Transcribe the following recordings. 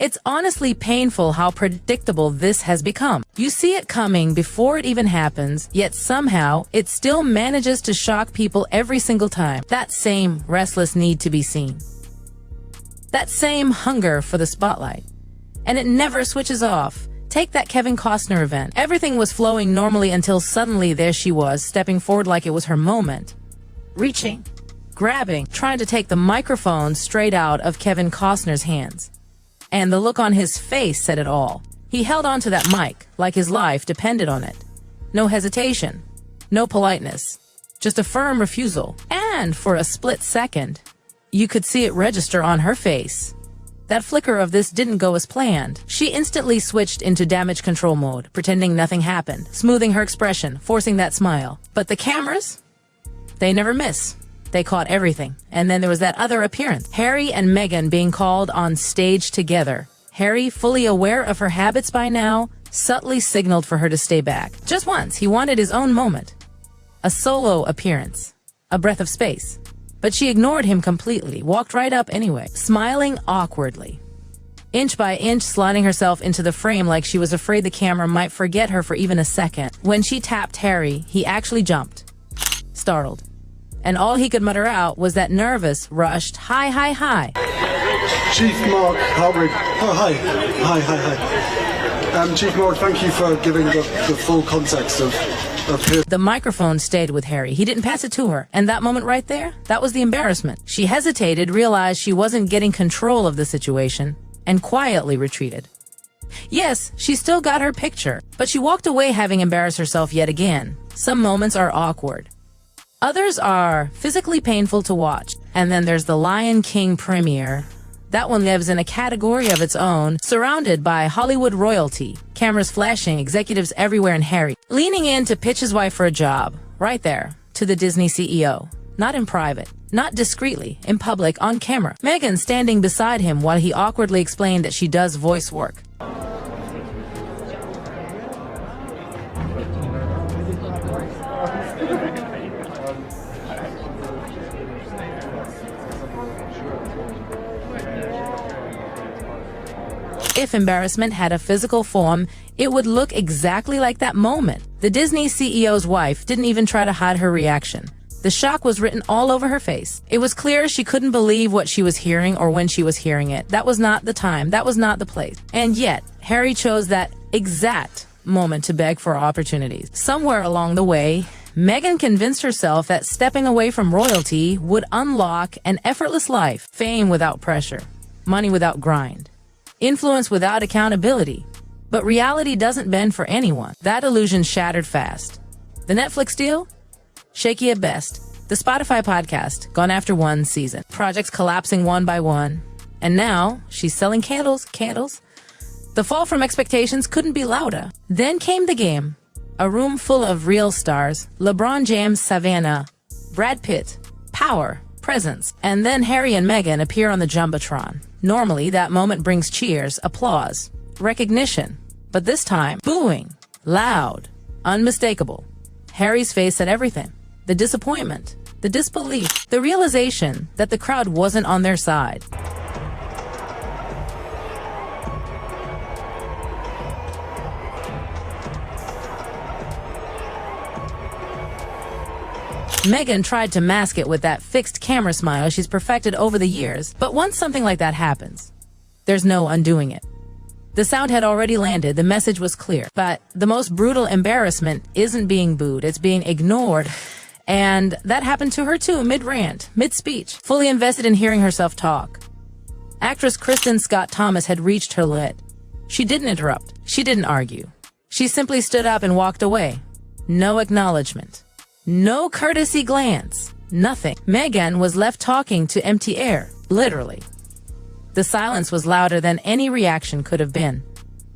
It's honestly painful how predictable this has become. You see it coming before it even happens, yet somehow it still manages to shock people every single time. That same restless need to be seen. That same hunger for the spotlight. And it never switches off. Take that Kevin Costner event. Everything was flowing normally until suddenly there she was, stepping forward like it was her moment. Reaching, grabbing, trying to take the microphone straight out of Kevin Costner's hands. And the look on his face said it all. He held onto that mic like his life depended on it. No hesitation, no politeness, just a firm refusal. And for a split second, you could see it register on her face. That flicker of this didn't go as planned. She instantly switched into damage control mode, pretending nothing happened, smoothing her expression, forcing that smile. But the cameras? They never miss. They caught everything. And then there was that other appearance. Harry and Meghan being called on stage together. Harry, fully aware of her habits by now, subtly signaled for her to stay back. Just once, he wanted his own moment. A solo appearance. A breath of space. But she ignored him completely, walked right up anyway, smiling awkwardly. Inch by inch sliding herself into the frame like she was afraid the camera might forget her for even a second. When she tapped Harry, he actually jumped. Startled. And all he could mutter out was that nervous, rushed, hi, hi, hi. Chief Mark Howard. Oh, hi. Chief Mark, thank you for giving the full context of his. The microphone stayed with Harry. He didn't pass it to her. And that moment right there, that was the embarrassment. She hesitated, realized she wasn't getting control of the situation, and quietly retreated. Yes, she still got her picture, but she walked away having embarrassed herself yet again. Some moments are awkward. Others are physically painful to watch. And then there's the Lion King premiere. That one lives in a category of its own, surrounded by Hollywood royalty, cameras flashing, executives everywhere, and Harry leaning in to pitch his wife for a job, right there, to the Disney CEO. Not in private, not discreetly, in public, on camera. Meghan standing beside him while he awkwardly explained that she does voice work. If embarrassment had a physical form, it would look exactly like that moment. The Disney CEO's wife didn't even try to hide her reaction. The shock was written all over her face. It was clear she couldn't believe what she was hearing or when she was hearing it. That was not the time. That was not the place. And yet, Harry chose that exact moment to beg for opportunities. Somewhere along the way, Meghan convinced herself that stepping away from royalty would unlock an effortless life, fame without pressure, money without grind, influence without accountability. But reality doesn't bend for anyone. That illusion shattered fast. The Netflix deal? Shaky at best. The Spotify podcast, gone after one season. Projects collapsing one by one. And now, she's selling candles. The fall from expectations couldn't be louder. Then came the game. A room full of real stars. LeBron James, Savannah, Brad Pitt, power, presence. And then Harry and Meghan appear on the Jumbotron. Normally, that moment brings cheers, applause, recognition. But this time, booing, loud, unmistakable. Harry's face said everything. The disappointment, the disbelief, the realization that the crowd wasn't on their side. Meghan tried to mask it with that fixed camera smile she's perfected over the years, but once something like that happens, there's no undoing it. The sound had already landed, the message was clear, but the most brutal embarrassment isn't being booed, it's being ignored. And that happened to her too, mid-rant, mid-speech, fully invested in hearing herself talk. Actress Kristen Scott Thomas had reached her limit. She didn't interrupt, she didn't argue. She simply stood up and walked away. No acknowledgement. No courtesy glance. Nothing. Meghan was left talking to empty air, literally. The silence was louder than any reaction could have been.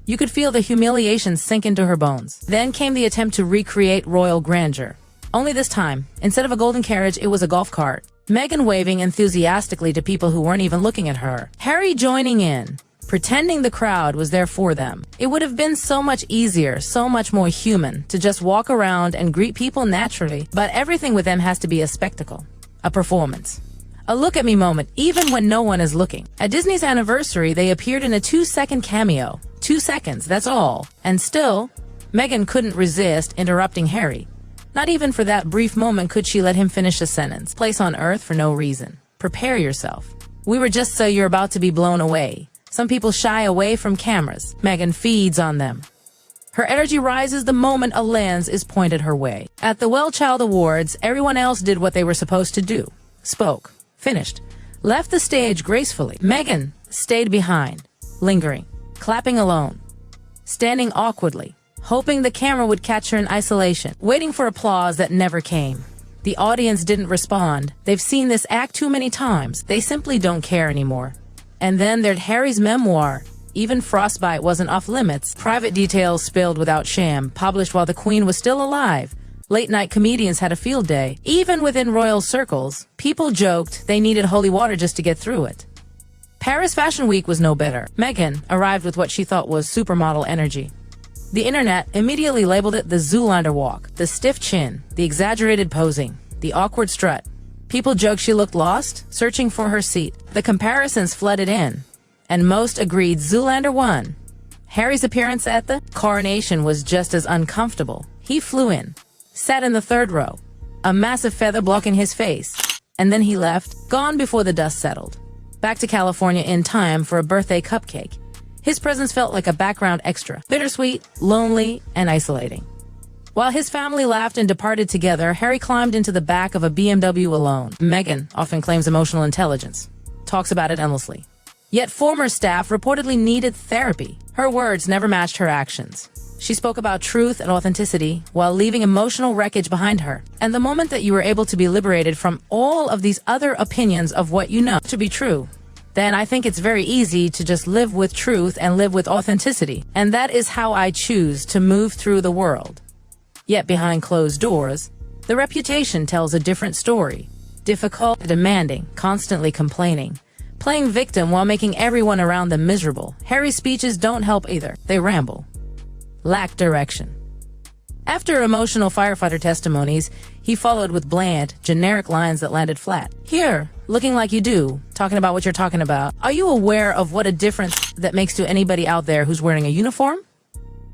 You could feel the humiliation sink into her bones. Then came the attempt to recreate royal grandeur. Only this time, instead of a golden carriage, it was a golf cart. Meghan waving enthusiastically to people who weren't even looking at her. Harry joining in, pretending the crowd was there for them. It would have been so much easier, so much more human, to just walk around and greet people naturally. But everything with them has to be a spectacle, a performance, A look-at-me moment, even when no one is looking. At Disney's anniversary, they appeared in a 2-second cameo. 2 seconds, that's all. And still, Meghan couldn't resist interrupting Harry. Not even for that brief moment could she let him finish a sentence. Place on Earth for no reason. Prepare yourself. We were just so you're about to be blown away. Some people shy away from cameras. Meghan feeds on them. Her energy rises the moment a lens is pointed her way. At the Well Child Awards, everyone else did what they were supposed to do. Spoke. Finished. Left the stage gracefully. Meghan stayed behind, lingering, clapping alone, standing awkwardly, hoping the camera would catch her in isolation, waiting for applause that never came. The audience didn't respond. They've seen this act too many times. They simply don't care anymore. And then there's Harry's memoir. Even frostbite wasn't off limits. Private details spilled without sham, published while the Queen was still alive. Late-night comedians had a field day. Even within royal circles, people joked they needed holy water just to get through it. Paris Fashion Week was no better. Meghan arrived with what she thought was supermodel energy. The internet immediately labeled it the Zoolander walk, the stiff chin, the exaggerated posing, the awkward strut. People joked she looked lost, searching for her seat. The comparisons flooded in, and most agreed Zoolander won. Harry's appearance at the coronation was just as uncomfortable. He flew in, sat in the third row, a massive feather blocking his face, and then he left, gone before the dust settled. Back to California in time for a birthday cupcake. His presence felt like a background extra, bittersweet, lonely, and isolating. While his family laughed and departed together, Harry climbed into the back of a BMW alone. Meghan often claims emotional intelligence, talks about it endlessly. Yet former staff reportedly needed therapy. Her words never matched her actions. She spoke about truth and authenticity while leaving emotional wreckage behind her. And the moment that you were able to be liberated from all of these other opinions of what you know to be true, then I think it's very easy to just live with truth and live with authenticity. And that is how I choose to move through the world. Yet behind closed doors, the reputation tells a different story. Difficult, demanding, constantly complaining, playing victim while making everyone around them miserable. Harry's speeches don't help either. They ramble, lack direction. After emotional firefighter testimonies, he followed with bland, generic lines that landed flat. Here, looking like you do, talking about what you're talking about. Are you aware of what a difference that makes to anybody out there who's wearing a uniform?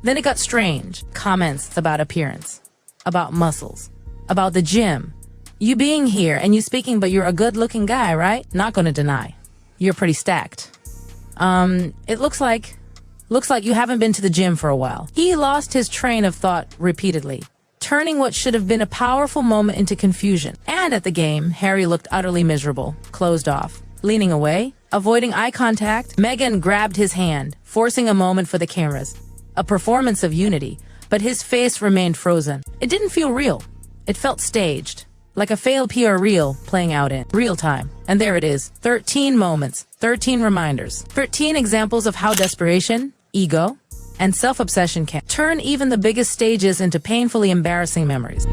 Then it got strange. Comments about appearance, about muscles, about the gym. You being here and you speaking, but you're a good-looking guy, right? Not gonna deny. You're pretty stacked. It looks like you haven't been to the gym for a while. He lost his train of thought repeatedly, turning what should have been a powerful moment into confusion. And at the game, Harry looked utterly miserable, closed off, leaning away, avoiding eye contact. Meghan grabbed his hand, forcing a moment for the cameras. A performance of unity, but his face remained frozen. It didn't feel real. It felt staged, like a failed PR reel playing out in real time. And there it is, 13 moments, 13 reminders, 13 examples of how desperation, ego, and self-obsession can turn even the biggest stages into painfully embarrassing memories.